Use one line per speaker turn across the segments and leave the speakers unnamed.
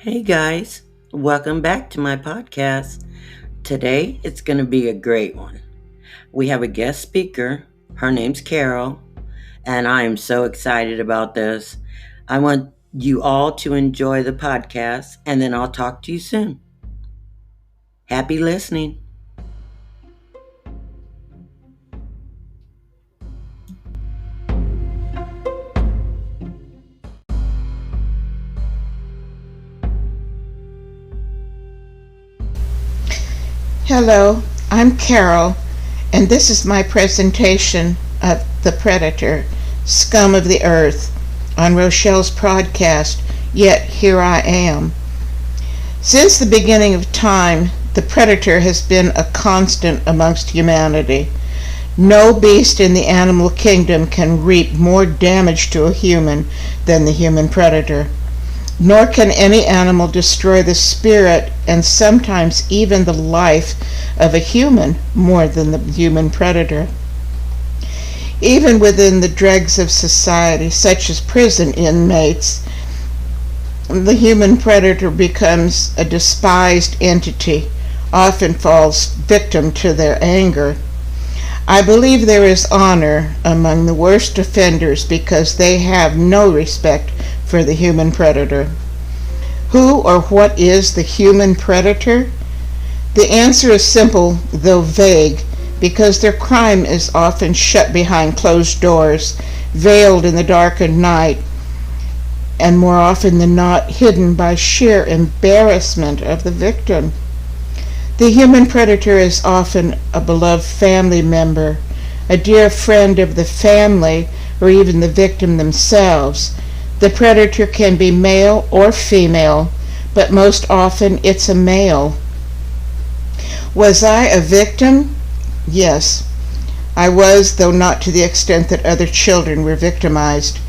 Hey guys, welcome back to my podcast. Today it's going to be a great one. We have a guest speaker. Her name's Carol, and I am so excited about this. I want you all to enjoy the podcast, and then I'll talk to you soon. Happy listening.
Hello, I'm Carol, and this is my presentation of the Predator Scum of the Earth on Rochelle's podcast, Yet Here I Am. Since the beginning of time, the Predator has been a constant amongst humanity. No beast in the animal kingdom can reap more damage to a human than the human predator. Nor can any animal destroy the spirit and sometimes even the life of a human more than the human predator. Even within the dregs of society, such as prison inmates, the human predator becomes a despised entity, often falls victim to their anger. I believe there is honor among the worst offenders because they have no respect for the human predator. Who or what is the human predator? The answer is simple, though vague, because their crime is often shut behind closed doors, veiled in the darkened night, and more often than not hidden by sheer embarrassment of the victim. The human predator is often a beloved family member, a dear friend of the family, or even the victim themselves. The predator can be male or female, but most often it's a male. Was I a victim? Yes, I was, though not to the extent that other children were victimized.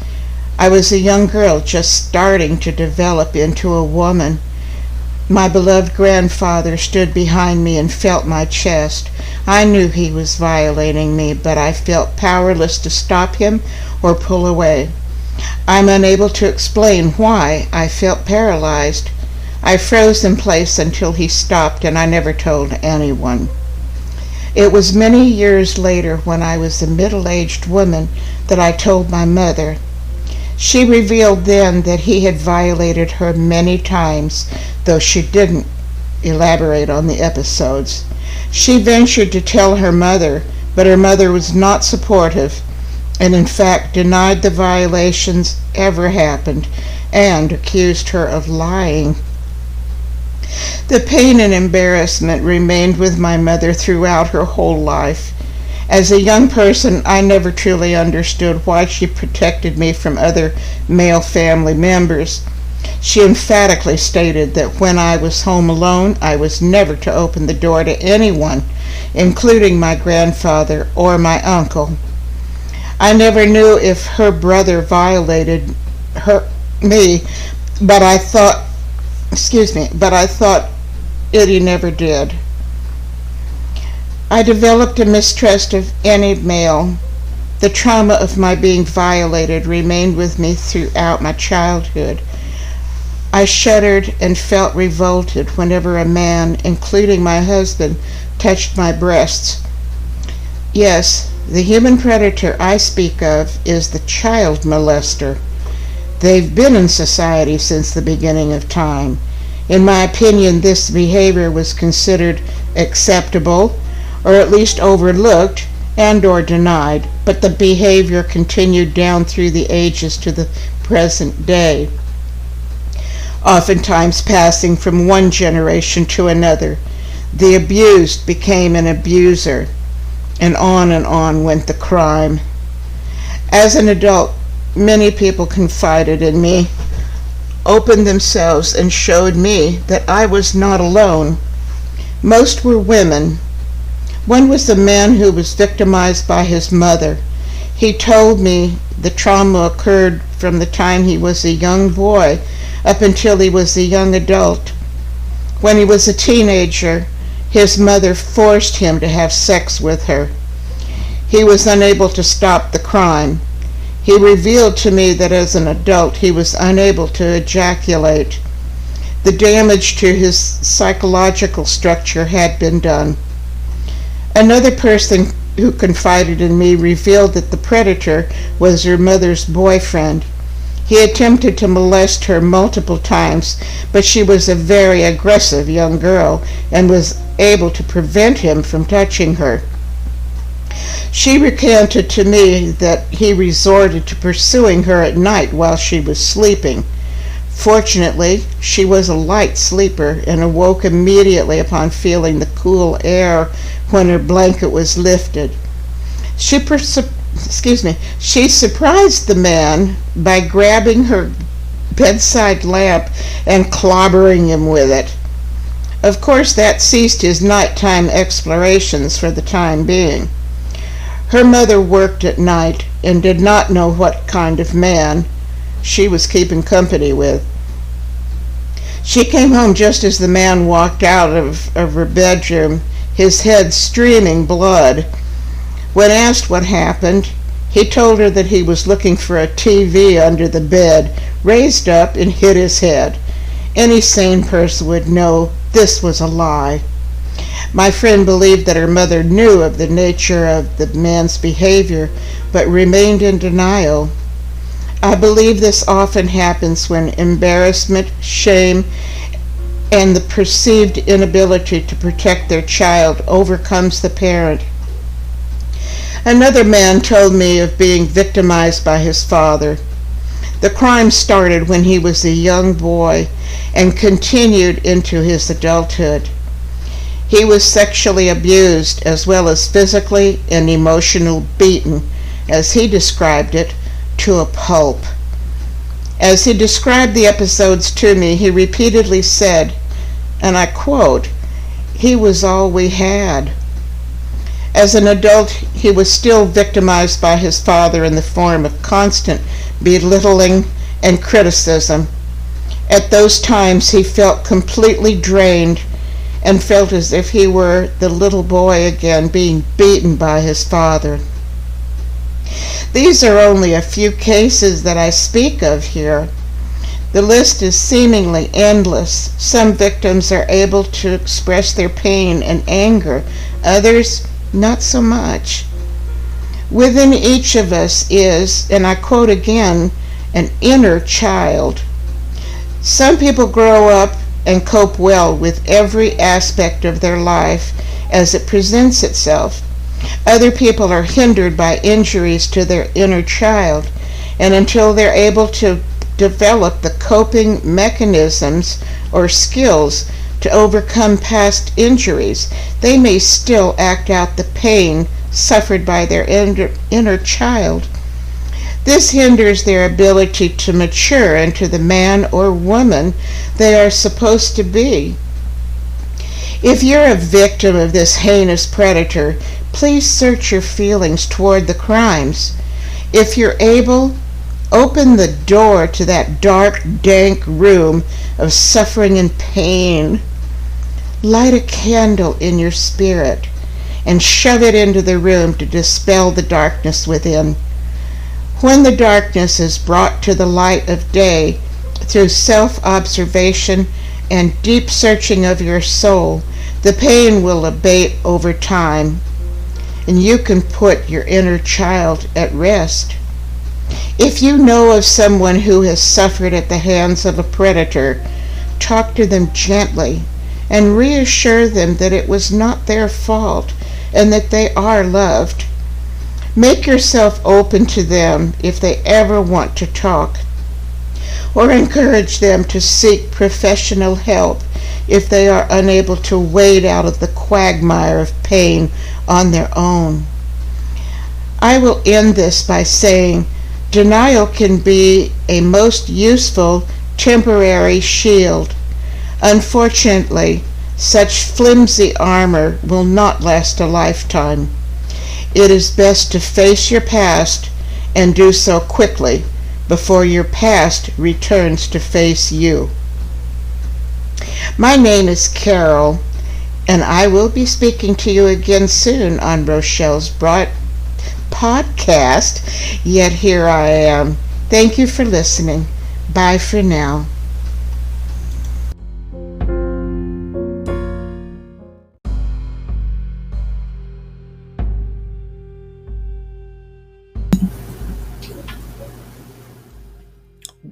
I was a young girl just starting to develop into a woman. My beloved grandfather stood behind me and felt my chest. I knew he was violating me, but I felt powerless to stop him or pull away. I'm unable to explain why I felt paralyzed. I froze in place until he stopped, and I never told anyone. It was many years later, when I was a middle-aged woman, that I told my mother. She revealed then that he had violated her many times, though she didn't elaborate on the episodes. She ventured to tell her mother, but her mother was not supportive, and in fact denied the violations ever happened, and accused her of lying. The pain and embarrassment remained with my mother throughout her whole life. As a young person, I never truly understood why she protected me from other male family members. She emphatically stated that when I was home alone, I was never to open the door to anyone, including my grandfather or my uncle. I never knew if her brother violated me, but I thought he never did. I developed a mistrust of any male. The trauma of my being violated remained with me throughout my childhood. I shuddered and felt revolted whenever a man, including my husband, touched my breasts. Yes, the human predator I speak of is the child molester. They've been in society since the beginning of time. In my opinion, this behavior was considered acceptable, or at least overlooked and or denied, but the behavior continued down through the ages to the present day, oftentimes passing from one generation to another. The abused became an abuser, and on went the crime. As an adult, many people confided in me, opened themselves, and showed me that I was not alone. Most were women. One was a man who was victimized by his mother. He told me the trauma occurred from the time he was a young boy up until he was a young adult. When he was a teenager, his mother forced him to have sex with her. He was unable to stop the crime. He revealed to me that as an adult he was unable to ejaculate. The damage to his psychological structure had been done. Another person who confided in me revealed that the predator was her mother's boyfriend. He attempted to molest her multiple times, but she was a very aggressive young girl and was able to prevent him from touching her. She recounted to me that he resorted to pursuing her at night while she was sleeping. Fortunately, she was a light sleeper and awoke immediately upon feeling the cool air when her blanket was lifted. She surprised the man by grabbing her bedside lamp and clobbering him with it. Of course, that ceased his nighttime explorations for the time being. Her mother worked at night and did not know what kind of man she was keeping company with. She came home just as the man walked out of her bedroom, his head streaming blood. When asked what happened, he told her that he was looking for a TV under the bed, raised up and hit his head. Any sane person would know this was a lie. My friend believed that her mother knew of the nature of the man's behavior, but remained in denial. I believe this often happens when embarrassment, shame, and the perceived inability to protect their child overcomes the parent. Another man told me of being victimized by his father. The crime started when he was a young boy and continued into his adulthood. He was sexually abused as well as physically and emotionally beaten, as he described it, to a pulp. As he described the episodes to me, he repeatedly said, and I quote, "He was all we had." As an adult, he was still victimized by his father in the form of constant belittling and criticism. At those times, he felt completely drained and felt as if he were the little boy again being beaten by his father. These are only a few cases that I speak of here. The list is seemingly endless. Some victims are able to express their pain and anger, others not so much. Within each of us is, and I quote again, an inner child. Some people grow up and cope well with every aspect of their life as it presents itself. Other people are hindered by injuries to their inner child, and until they're able to develop the coping mechanisms or skills to overcome past injuries, they may still act out the pain suffered by their inner child. This hinders their ability to mature into the man or woman they are supposed to be. If you're a victim of this heinous predator, please search your feelings toward the crimes. If you're able, open the door to that dark, dank room of suffering and pain. Light a candle in your spirit and shove it into the room to dispel the darkness within. When the darkness is brought to the light of day through self-observation and deep searching of your soul, the pain will abate over time, and you can put your inner child at rest. If you know of someone who has suffered at the hands of a predator, talk to them gently and reassure them that it was not their fault and that they are loved. Make yourself open to them if they ever want to talk, or encourage them to seek professional help if they are unable to wade out of the quagmire of pain on their own. I will end this by saying denial can be a most useful temporary shield. Unfortunately, such flimsy armor will not last a lifetime. It is best to face your past and do so quickly before your past returns to face you. My name is Carol, and I will be speaking to you again soon on Rochelle's podcast. Yet here I am. Thank you for listening. Bye for now.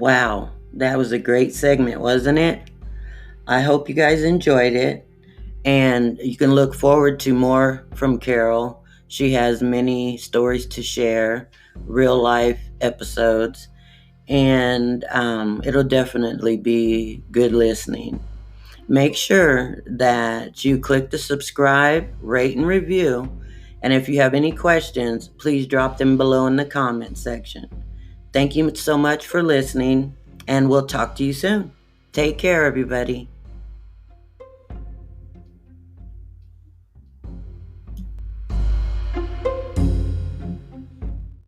Wow, that was a great segment, wasn't it? I hope you guys enjoyed it. And you can look forward to more from Carol. She has many stories to share, real life episodes, and it'll definitely be good listening. Make sure that you click the subscribe, rate, and review. And if you have any questions, please drop them below in the comment section. Thank you so much for listening, and we'll talk to you soon. Take care, everybody.